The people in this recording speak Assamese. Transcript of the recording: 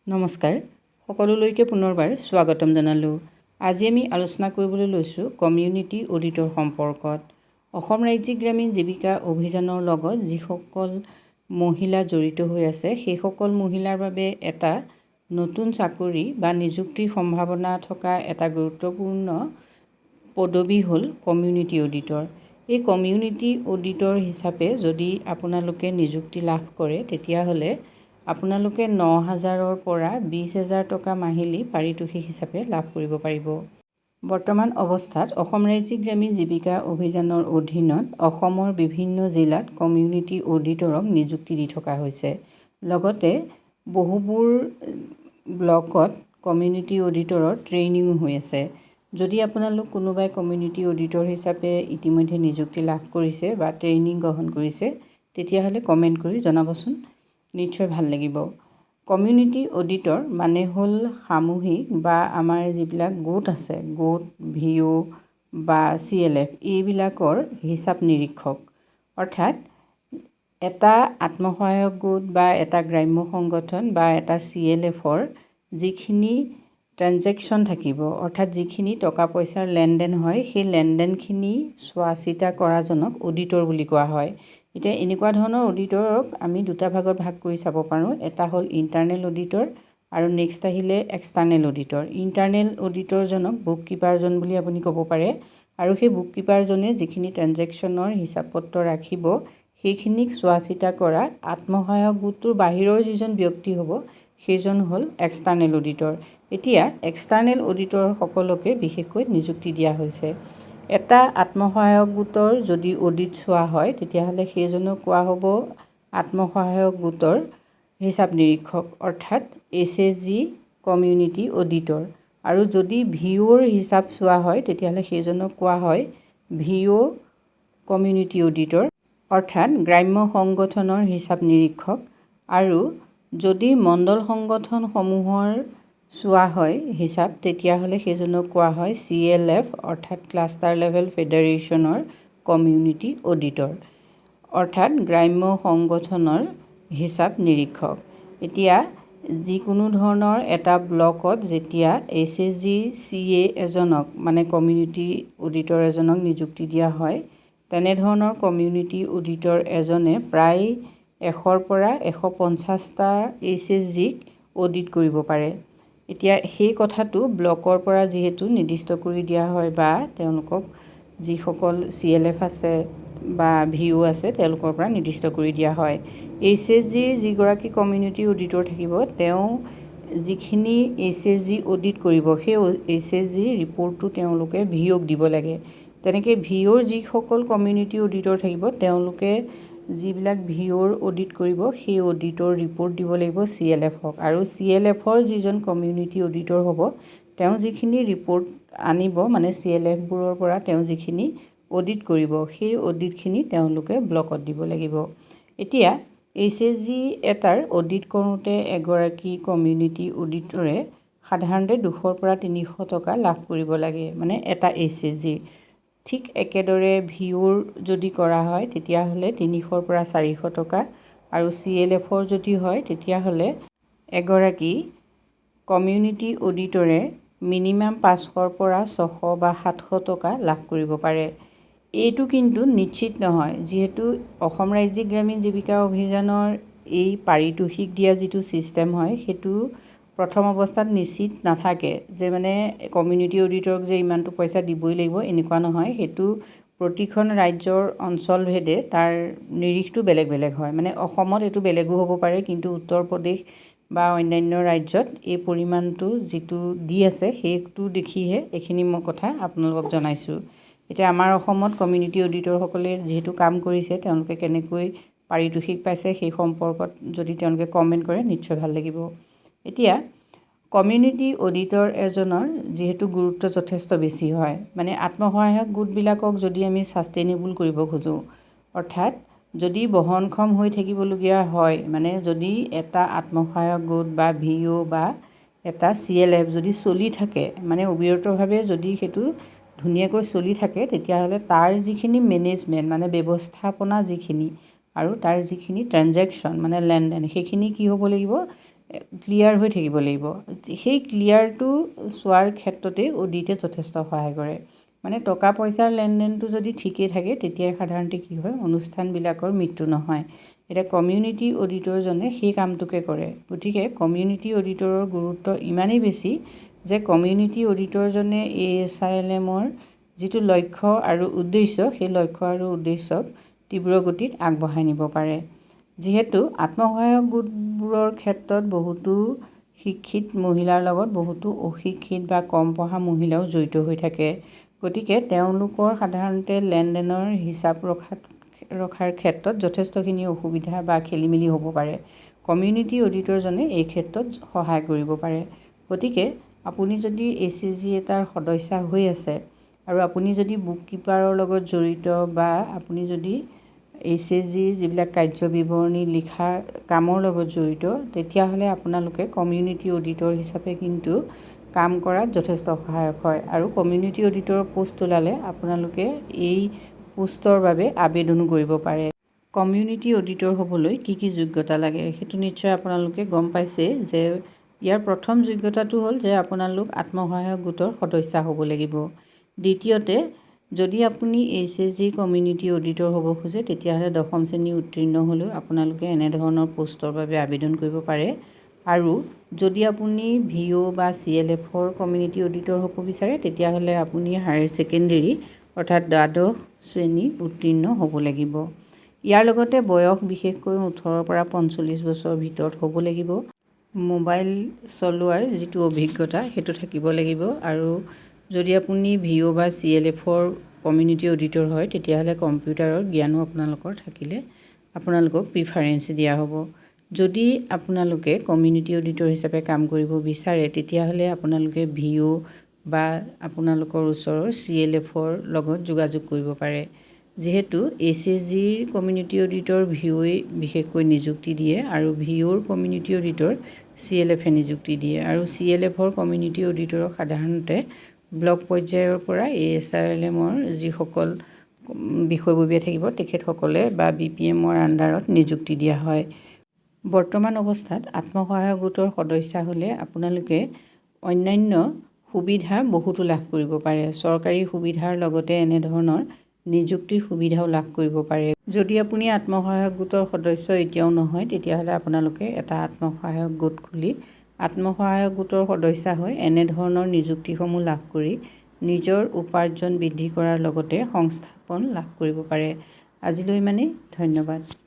নমস্কাৰ সকলোলৈকে পুনৰবাৰ স্বাগতম জনালোঁ। আজি আমি আলোচনা কৰিবলৈ লৈছোঁ কমিউনিটি অডিটৰ সম্পৰ্কত। অসম ৰাজ্যিক গ্ৰামীণ জীৱিকা অভিযানৰ লগত যিসকল মহিলা জড়িত হৈ আছে সেইসকল মহিলাৰ বাবে এটা নতুন চাকৰি বা নিযুক্তিৰ সম্ভাৱনা থকা এটা গুৰুত্বপূৰ্ণ পদবী হ'ল কমিউনিটি অডিটৰ। এই কমিউনিটি অডিটৰ হিচাপে যদি আপোনালোকে নিযুক্তি লাভ কৰে তেতিয়াহ'লে আপোনালোকে ৯,০০০ৰ পৰা ২০,০০০ টকা মাহিলী পাৰিতোষিক হিচাপে লাভ কৰিব পাৰিব। বৰ্তমান অৱস্থাত অসম ৰাজ্যিক গ্ৰামীণ জীৱিকা অভিযানৰ অধীনত অসমৰ বিভিন্ন জিলাত কমিউনিটি অডিটৰক নিযুক্তি দি থকা হৈছে। লগতে বহুবোৰ ব্লকত কমিউনিটি অডিটৰৰ ট্ৰেইনিঙো হৈ আছে। যদি আপোনালোক কোনোবাই কমিউনিটি অডিটৰ হিচাপে ইতিমধ্যে নিযুক্তি লাভ কৰিছে বা ট্ৰেইনিং গ্ৰহণ কৰিছে তেতিয়াহ'লে কমেণ্ট কৰি জনাবচোন, নিশ্চয় ভাল লাগিব। কমিউনিটি অডিটৰ মানে হ'ল সামূহিক বা আমাৰ যিবিলাক গোট আছে, গোট ভিঅ' বা CLF এইবিলাকৰ হিচাপ নিৰীক্ষক। অৰ্থাৎ এটা আত্মসহায়ক গোট বা এটা গ্ৰাম্য সংগঠন বা এটা CLFৰ যিখিনি ট্ৰানজেকশ্যন থাকিব, অৰ্থাৎ যিখিনি টকা পইচাৰ লেনদেন হয় সেই লেনদেনখিনি চোৱা চিতা কৰাজনক অডিটৰ বুলি কোৱা হয়। এতিয়া এনেকুৱা ধৰণৰ অডিটৰক আমি দুটা ভাগত ভাগ কৰি চাব পাৰোঁ। এটা হ'ল ইণ্টাৰনেল অডিটৰ আৰু নেক্সট আহিলে এক্সটাৰ্নেল অডিটৰ। ইণ্টাৰনেল অডিটৰজনক বুক কিপাৰজন বুলি আপুনি ক'ব পাৰে আৰু সেই বুক কিপাৰজনে যিখিনি ট্ৰানজেকশ্যনৰ হিচাপ পত্ৰ ৰাখিব সেইখিনিক চোৱা চিতা কৰা আত্মসহায়ক গোটটোৰ বাহিৰৰ যিজন ব্যক্তি হ'ব সেইজন হ'ল এক্সটাৰ্নেল অডিটৰ। এতিয়া এক্সটাৰ্নেল অডিটৰ সকলোকে বিশেষকৈ নিযুক্তি দিয়া হৈছে। এটা আত্মসহায়ক গোটৰ যদি অডিট চোৱা হয় তেতিয়াহ'লে সেইজনক কোৱা হ'ব আত্মসহায়ক গোটৰ হিচাপ নিৰীক্ষক, অৰ্থাৎ SHG কমিউনিটি অডিটৰ। আৰু যদি ভিঅ'ৰ হিচাপ চোৱা হয় তেতিয়াহ'লে সেইজনক কোৱা হয় ভিঅ' কমিউনিটি অডিটৰ, অৰ্থাৎ গ্ৰাম্য সংগঠনৰ হিচাপ নিৰীক্ষক। আৰু যদি মণ্ডল সংগঠনসমূহৰ চোৱা হয় হিচাপ তেতিয়াহ'লে সেইজনক কোৱা হয় CLF, অৰ্থাৎ ক্লাষ্টাৰ লেভেল ফেডাৰেশ্যনৰ কমিউনিটি অডিটৰ, অৰ্থাৎ গ্ৰাম্য সংগঠনৰ হিচাপ নিৰীক্ষক। এতিয়া যিকোনো ধৰণৰ এটা ব্লকত যেতিয়া SHG CA এজনক মানে কমিউনিটি অডিটৰ এজনক নিযুক্তি দিয়া হয় তেনেধৰণৰ কমিউনিটি অডিটৰ এজনে প্ৰায় ১০০ৰ পৰা ১৫০টা SHGক অডিট কৰিব পাৰে। এতিয়া সেই কথাটো ব্লকৰ পৰা যিহেতু নিৰ্দিষ্ট কৰি দিয়া হয় বা তেওঁলোকক যিসকল CLF আছে বা ভিঅ' আছে তেওঁলোকৰ পৰা নিৰ্দিষ্ট কৰি দিয়া হয়। SHGৰ যিগৰাকী কমিউনিটি অডিটৰ থাকিব তেওঁ যিখিনি SHG অডিট কৰিব সেই SHG ৰিপৰ্টটো তেওঁলোকে ভিঅ'ক দিব লাগে। তেনেকৈ ভিঅ'ৰ যিসকল কমিউনিটি অডিটৰ থাকিব তেওঁলোকে যিবিলাক ভিঅ'ৰ অডিট কৰিব সেই অডিটৰ ৰিপৰ্ট দিব লাগিব CLFক, আৰু CLFৰ যিজন কমিউনিটি অডিটৰ হ'ব তেওঁ যিখিনি ৰিপৰ্ট আনিব মানে CLFবোৰৰ পৰা তেওঁ যিখিনি অডিট কৰিব সেই অডিটখিনি তেওঁলোকে ব্লকত দিব লাগিব। এতিয়া SHG এটাৰ অডিট কৰোঁতে এগৰাকী কমিউনিটি অডিটৰে সাধাৰণতে 200ৰ পৰা 300 টকা লাভ কৰিব লাগে, মানে এটা SHGৰ। ঠিক একেদৰে ভিঅ'ৰ যদি কৰা হয় তেতিয়াহ'লে 300ৰ পৰা 400 টকা, আৰু CLFৰ যদি হয় তেতিয়াহ'লে এগৰাকী কমিউনিটি অডিটৰে মিনিমাম 500ৰ পৰা 600 বা 700 টকা লাভ কৰিব পাৰে। এইটো কিন্তু নিশ্চিত নহয়, যিহেতু অসম ৰাজ্যিক গ্ৰামীণ জীৱিকা অভিযানৰ এই পাৰিতোষিক দিয়া যিটো ছিষ্টেম হয় সেইটো প্ৰথম অৱস্থাত নিশ্চিত নাথাকে যে মানে কমিউনিটি অডিটৰক যে ইমানটো পইচা দিবই লাগিব এনেকুৱা নহয়। সেইটো প্ৰতিখন ৰাজ্যৰ অঞ্চলভেদে তাৰ নিৰিখটো বেলেগ বেলেগ হয়। মানে অসমত এইটো বেলেগো হ'ব পাৰে, কিন্তু উত্তৰ প্ৰদেশ বা অন্যান্য ৰাজ্যত এই পৰিমাণটো যিটো দি আছে সেইটো দেখিহে এইখিনি মই কথা আপোনালোকক জনাইছোঁ। এতিয়া আমাৰ অসমত কমিউনিটি অডিটৰসকলে যিহেতু কাম কৰিছে তেওঁলোকে কেনেকৈ পাৰিতোষিক পাইছে সেই সম্পৰ্কত যদি তেওঁলোকে কমেণ্ট কৰে নিশ্চয় ভাল লাগিব। এতিয়া কমিউনিটি অডিটৰ এজনৰ যিহেতু গুৰুত্ব যথেষ্ট বেছি হয়, মানে আত্মসহায়ক গোটবিলাকক যদি আমি ছাষ্টেইনেবল কৰিব খোজোঁ, অৰ্থাৎ যদি বহনক্ষম হৈ থাকিবলগীয়া হয়, মানে যদি এটা আত্মসহায়ক গোট বা ভিঅ' বা এটা CLF যদি চলি থাকে, মানে অবিৰতভাৱে যদি সেইটো ধুনীয়াকৈ চলি থাকে তেতিয়াহ'লে তাৰ যিখিনি মেনেজমেণ্ট মানে ব্যৱস্থাপনা যিখিনি আৰু তাৰ যিখিনি ট্ৰানজেকশ্যন মানে লেনদেন সেইখিনি কি হ'ব লাগিব ক্লিয়াৰ হৈ থাকিব লাগিব। সেই ক্লিয়াৰটো চোৱাৰ ক্ষেত্ৰতে অডিটে যথেষ্ট সহায় কৰে। মানে টকা পইচাৰ লেনদেনটো যদি ঠিকেই থাকে তেতিয়াই সাধাৰণতে কি হয়, অনুষ্ঠানবিলাকৰ মৃত্যু নহয়। এতিয়া কমিউনিটি অডিটৰজনে সেই কামটোকে কৰে। গতিকে কমিউনিটি অডিটৰৰ গুৰুত্ব ইমানেই বেছি যে কমিউনিটি অডিটৰজনে ASRLMৰ যিটো লক্ষ্য আৰু উদ্দেশ্য, সেই লক্ষ্য আৰু উদ্দেশ্যক তীব্ৰ গতিত আগবঢ়াই নিব পাৰে। যিহেতু আত্মসহায়ক গোটবোৰৰ ক্ষেত্ৰত বহুতো শিক্ষিত মহিলাৰ লগত বহুতো অশিক্ষিত বা কম পঢ়া মহিলাও জড়িত হৈ থাকে। গতিকে তেওঁলোকৰ সাধাৰণতে লেনদেনৰ হিচাপ ৰখাৰ ক্ষেত্ৰত যথেষ্টখিনি অসুবিধা বা খেলিমেলি হ'ব পাৰে। কমিউনিটি অডিটৰজনে এই ক্ষেত্ৰত সহায় কৰিব পাৰে। গতিকে আপুনি যদি SHG এটাৰ সদস্য হৈ আছে আৰু আপুনি যদি বুক কিপাৰৰ লগত জড়িত বা আপুনি যদি SHG যিবিলাক কাৰ্য বিৱৰণী লিখাৰ কামৰ লগত জড়িত, তেতিয়াহ'লে আপোনালোকে কমিউনিটি অডিটৰ হিচাপে কিন্তু কাম কৰাত যথেষ্ট সহায়ক হয়। আৰু কমিউনিটি অডিটৰৰ পোষ্ট ওলালে আপোনালোকে এই পোষ্টৰ বাবে আবেদনো কৰিব পাৰে। কমিউনিটি অডিটৰ হ'বলৈ কি কি যোগ্যতা লাগে সেইটো নিশ্চয় আপোনালোকে গম পাইছে যে ইয়াৰ প্ৰথম যোগ্যতাটো হ'ল যে আপোনালোক আত্মসহায়ক গোটৰ সদস্য হ'ব লাগিব। দ্বিতীয়তে, যদি আপুনি SHG কমিউনিটি অডিটৰ হ'ব খোজে তেতিয়াহ'লে 10ম শ্ৰেণী উত্তীৰ্ণ হ'লেও আপোনালোকে এনেধৰণৰ পোষ্টৰ বাবে আবেদন কৰিব পাৰে। আৰু যদি আপুনি VO বা CLFৰ কমিউনিটি অডিটৰ হ'ব বিচাৰে তেতিয়াহ'লে আপুনি হায়াৰ ছেকেণ্ডেৰী অৰ্থাৎ দ্বাদশ শ্ৰেণী উত্তীৰ্ণ হ'ব লাগিব। ইয়াৰ লগতে বয়স বিশেষকৈ 18ৰ পৰা 45 বছৰৰ ভিতৰত হ'ব লাগিব। মোবাইল চলোৱাৰ যিটো অভিজ্ঞতা সেইটো থাকিব লাগিব। আৰু যদি আপুনি VO বা CLFৰ কমিউনিটি অডিটৰ হয় তেতিয়াহ'লে কম্পিউটাৰৰ জ্ঞানো আপোনালোকৰ থাকিলে আপোনালোকক প্ৰিফাৰেঞ্চ দিয়া হ'ব। যদি আপোনালোকে কমিউনিটি অডিটৰ হিচাপে কাম কৰিব বিচাৰে তেতিয়াহ'লে আপোনালোকে VO বা আপোনালোকৰ ওচৰৰ CLFৰ লগত যোগাযোগ কৰিব পাৰে। যিহেতু SHGৰ কমিউনিটি অডিটৰ VOই বিশেষকৈ নিযুক্তি দিয়ে আৰু VOৰ কমিউনিটি অডিটৰ CLFে নিযুক্তি দিয়ে। আৰু CLFৰ কমিউনিটি অডিটৰক সাধাৰণতে ব্লক পৰ্যায়ৰ পৰা ASRLMৰ যিসকল বিষয়ববীয়া থাকিব তেখেতসকলে বা BPMৰ আণ্ডাৰত নিযুক্তি দিয়া হয়। বৰ্তমান অৱস্থাত আত্মসহায়ক গোটৰ সদস্য হ'লে আপোনালোকে অন্যান্য সুবিধা বহুতো লাভ কৰিব পাৰে। চৰকাৰী সুবিধাৰ লগতে এনেধৰণৰ নিযুক্তিৰ সুবিধাও লাভ কৰিব পাৰে। যদি আপুনি আত্মসহায়ক গোটৰ সদস্য এতিয়াও নহয় তেতিয়াহ'লে আপোনালোকে এটা আত্মসহায়ক গোট খুলি আত্মসহায়ক গোটৰ সদস্য হৈ এনেধৰণৰ নিযুক্তিসমূহ লাভ কৰি নিজৰ উপাৰ্জন বৃদ্ধি কৰাৰ লগতে সংস্থাপন লাভ কৰিব পাৰে। আজিলৈ ইমানেই, ধন্যবাদ।